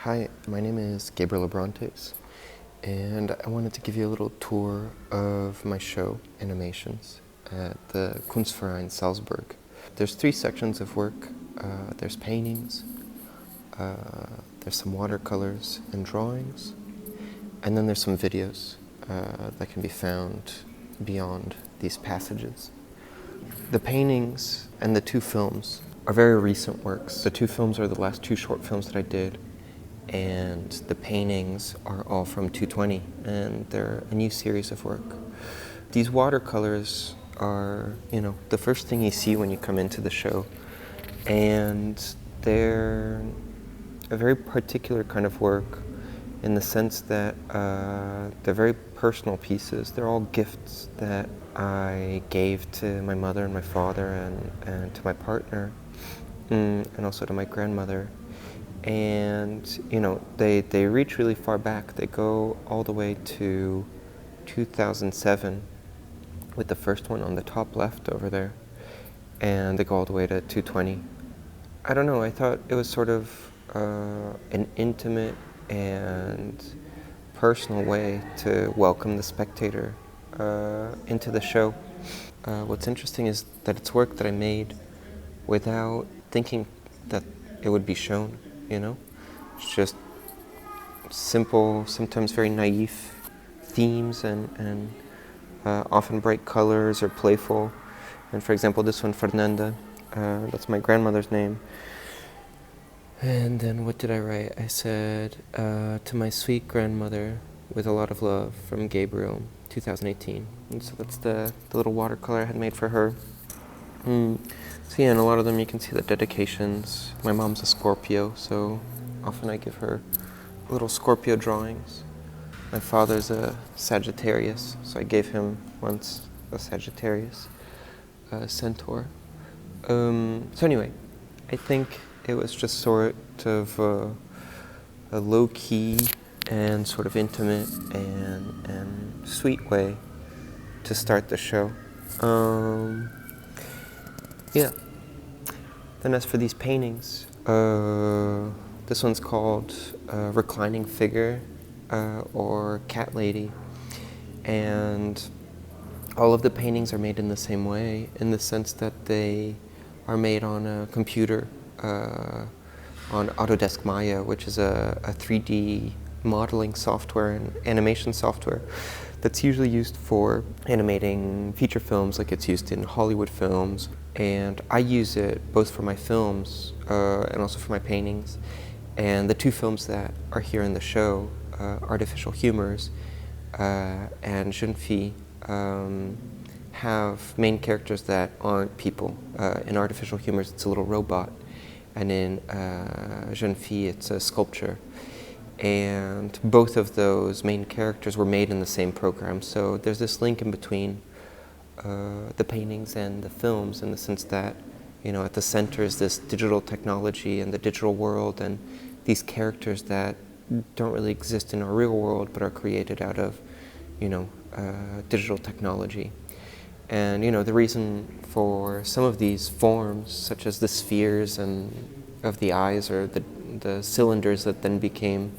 Hi, my name is Gabriel Abrantes, and I wanted to give you a little tour of my show, Animations, at the Kunstverein Salzburg. There's 3 sections of work. There's paintings, there's some watercolors and drawings, and then there's some videos that can be found beyond these passages. The paintings and the 2 films are very recent works. The 2 films are the last 2 short films that I did, and the paintings are all from 220, and they're a new series of work. These watercolors are, the first thing you see when you come into the show, and they're a very particular kind of work in the sense that they're very personal pieces. They're all gifts that I gave to my mother and my father and to my partner, and also to my grandmother. And, they reach really far back. They go all the way to 2007 with the first one on the top left over there. And they go all the way to 220. I don't know, I thought it was sort of an intimate and personal way to welcome the spectator into the show. What's interesting is that it's work that I made without thinking that it would be shown. It's just simple, sometimes very naive themes and often bright colors or playful. And for example, this one, Fernanda, that's my grandmother's name. And then what did I write? I said, to my sweet grandmother, with a lot of love, from Gabriel, 2018. And so that's the little watercolor I had made for her. So yeah, in a lot of them you can see the dedications. My mom's a Scorpio, so often I give her little Scorpio drawings. My father's a Sagittarius, so I gave him once a Sagittarius centaur. So anyway, I think it was just sort of a low-key and sort of intimate and sweet way to start the show. Yeah. Then as for these paintings, this one's called Reclining Figure or Cat Lady. And all of the paintings are made in the same way, in the sense that they are made on a computer, on Autodesk Maya, which is a 3D modeling software and animation software that's usually used for animating feature films, like it's used in Hollywood films. And I use it both for my films and also for my paintings. And the 2 films that are here in the show, Artificial Humors and Jeune Fille, have main characters that aren't people. In Artificial Humors, it's a little robot, and in Jeune Fille, it's a sculpture. And both of those main characters were made in the same program, so there's this link in between the paintings and the films, in the sense that, at the center is this digital technology and the digital world, and these characters that don't really exist in our real world but are created out of, digital technology. And, the reason for some of these forms, such as the spheres and of the eyes, or the cylinders that then became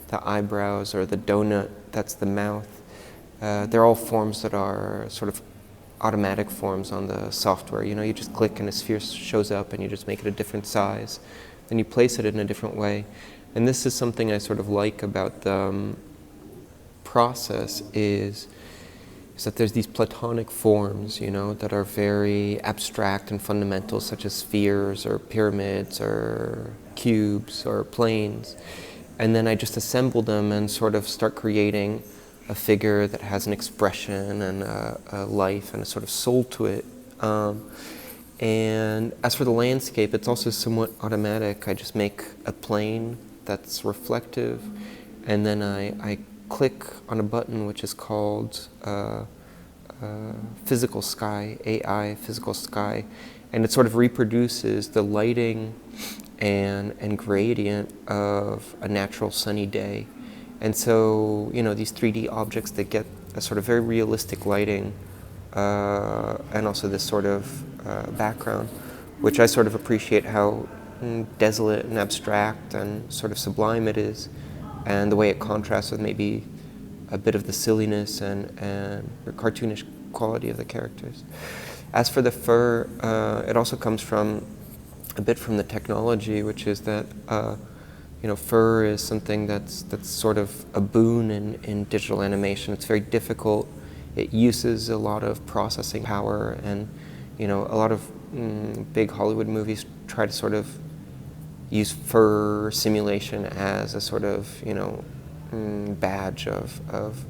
the eyebrows, or the donut that's the mouth, they're all forms that are sort of automatic forms on the software. You just click and a sphere shows up and you just make it a different size. Then you place it in a different way. And this is something I sort of like about the process is that there's these platonic forms, that are very abstract and fundamental, such as spheres or pyramids or cubes or planes. And then I just assemble them and sort of start creating a figure that has an expression and a life and a sort of soul to it. And as for the landscape, it's also somewhat automatic. I just make a plane that's reflective, and then I click on a button which is called Physical Sky, AI, Physical Sky, and it sort of reproduces the lighting and gradient of a natural sunny day. And so, these 3D objects, they get a sort of very realistic lighting and also this sort of background, which I sort of appreciate how desolate and abstract and sort of sublime it is, and the way it contrasts with maybe a bit of the silliness and the cartoonish quality of the characters. As for the fur, it also comes from a bit from the technology, which is that fur is something that's sort of a boon in digital animation. It's very difficult. It uses a lot of processing power, and a lot of big Hollywood movies try to sort of use fur simulation as a sort of badge of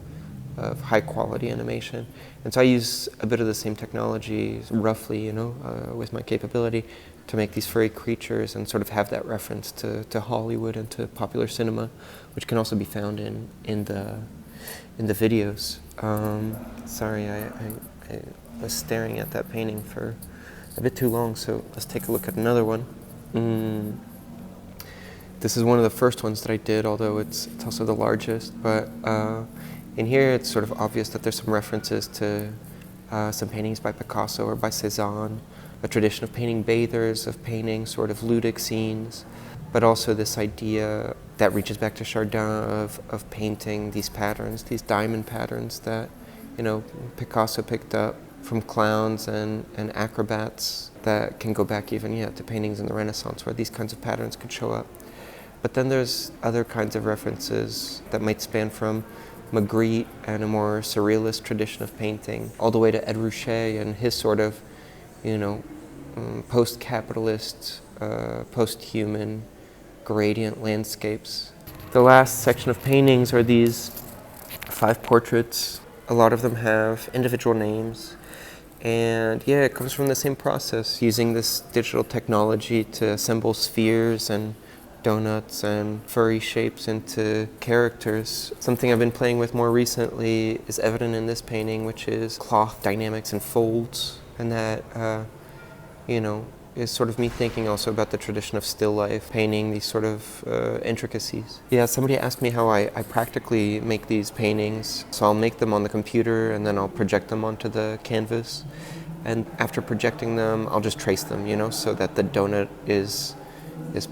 high quality animation. And so I use a bit of the same technology, roughly, with my capability, to make these furry creatures and sort of have that reference to Hollywood and to popular cinema, which can also be found in the videos. Sorry, I was staring at that painting for a bit too long, so let's take a look at another one. This is one of the first ones that I did, although it's also the largest. But in here, it's sort of obvious that there's some references to some paintings by Picasso or by Cézanne, a tradition of painting bathers, of painting sort of ludic scenes, but also this idea that reaches back to Chardin of painting these patterns, these diamond patterns that Picasso picked up from clowns and acrobats, that can go back even to paintings in the Renaissance where these kinds of patterns could show up. But then there's other kinds of references that might span from Magritte and a more surrealist tradition of painting, all the way to Ed Ruscha and his sort of, post-capitalist, post-human gradient landscapes. The last section of paintings are these 5 portraits. A lot of them have individual names. And it comes from the same process, using this digital technology to assemble spheres and donuts and furry shapes into characters. Something I've been playing with more recently is evident in this painting, which is cloth dynamics and folds. And that, is sort of me thinking also about the tradition of still life, painting these sort of intricacies. Somebody asked me how I practically make these paintings. So I'll make them on the computer and then I'll project them onto the canvas. And after projecting them, I'll just trace them, so that the donut is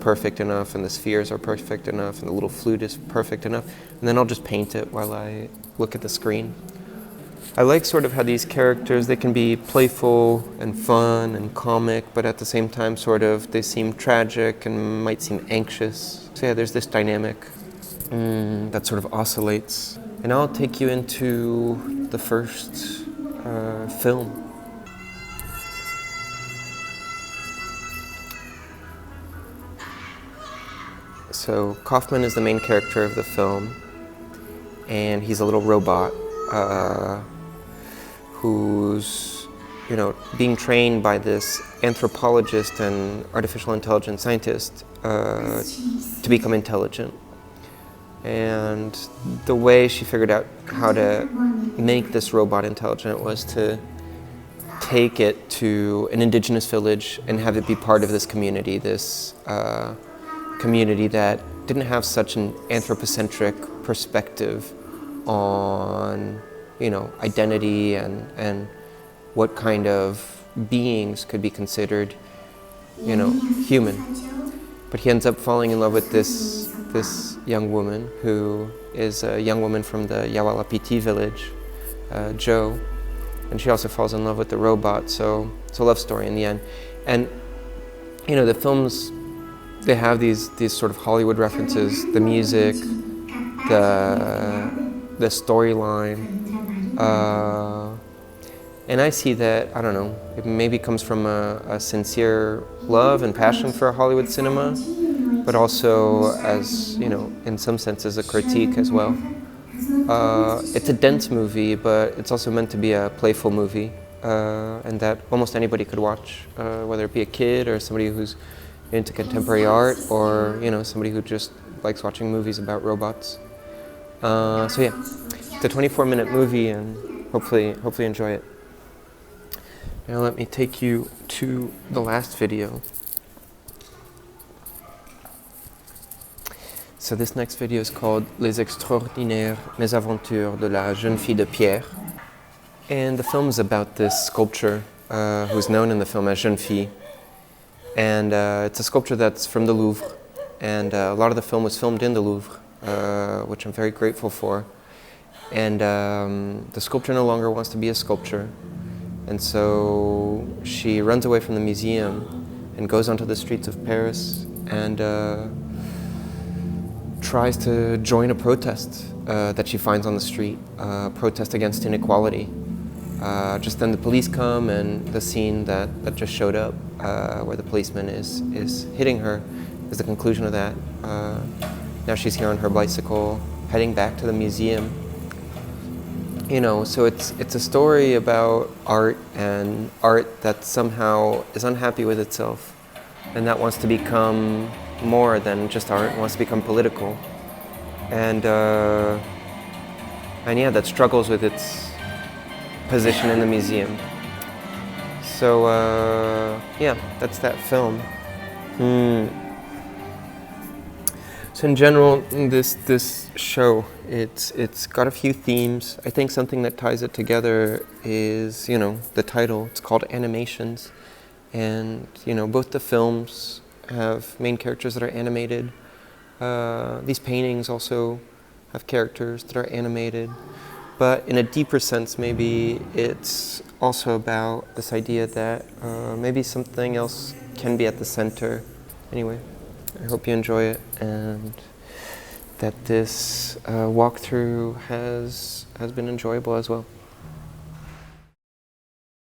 perfect enough and the spheres are perfect enough and the little flute is perfect enough. And then I'll just paint it while I look at the screen. I like sort of how these characters, they can be playful and fun and comic, but at the same time sort of they seem tragic and might seem anxious. So there's this dynamic that sort of oscillates. And I'll take you into the first film. So Kaufman is the main character of the film, and he's a little robot who's, being trained by this anthropologist and artificial intelligence scientist to become intelligent. And the way she figured out how to make this robot intelligent was to take it to an indigenous village and have it be part of this community, this community that didn't have such an anthropocentric perspective on, identity and what kind of beings could be considered, human. But he ends up falling in love with this young woman who is a young woman from the Yawalapiti village, Jo, and she also falls in love with the robot. So it's a love story in the end. And the films, they have these sort of Hollywood references, the music, the storyline, and I see that, I don't know, it maybe comes from a sincere love and passion for Hollywood cinema, but also as, in some senses a critique as well. It's a dense movie, but it's also meant to be a playful movie, and that almost anybody could watch, whether it be a kid or somebody who's into contemporary art, or somebody who just likes watching movies about robots. It's a 24-minute movie, and hopefully enjoy it. Now let me take you to the last video. So this next video is called Les extraordinaires mésaventures de la jeune fille de Pierre. And the film is about this sculptor who's known in the film as Jeune Fille. And it's a sculpture that's from the Louvre, and a lot of the film was filmed in the Louvre, which I'm very grateful for. And the sculpture no longer wants to be a sculpture, and so she runs away from the museum and goes onto the streets of Paris and tries to join a protest that she finds on the street, protest against inequality. Just then the police come, and the scene that just showed up, where the policeman is hitting her, is the conclusion of that. Now she's here on her bicycle, heading back to the museum. You know, so it's a story about art, and art that somehow is unhappy with itself, and that wants to become more than just art, wants to become political, and yeah, that struggles with its position in the museum. So yeah, that's that film. So in general, this show, it's got a few themes. I think something that ties it together is, you know, the title. It's called Animations, and you know, both the films have main characters that are animated. These paintings also have characters that are animated, but in a deeper sense, maybe it's also about this idea that maybe something else can be at the center. Anyway, I hope you enjoy it, and that this walkthrough has been enjoyable as well.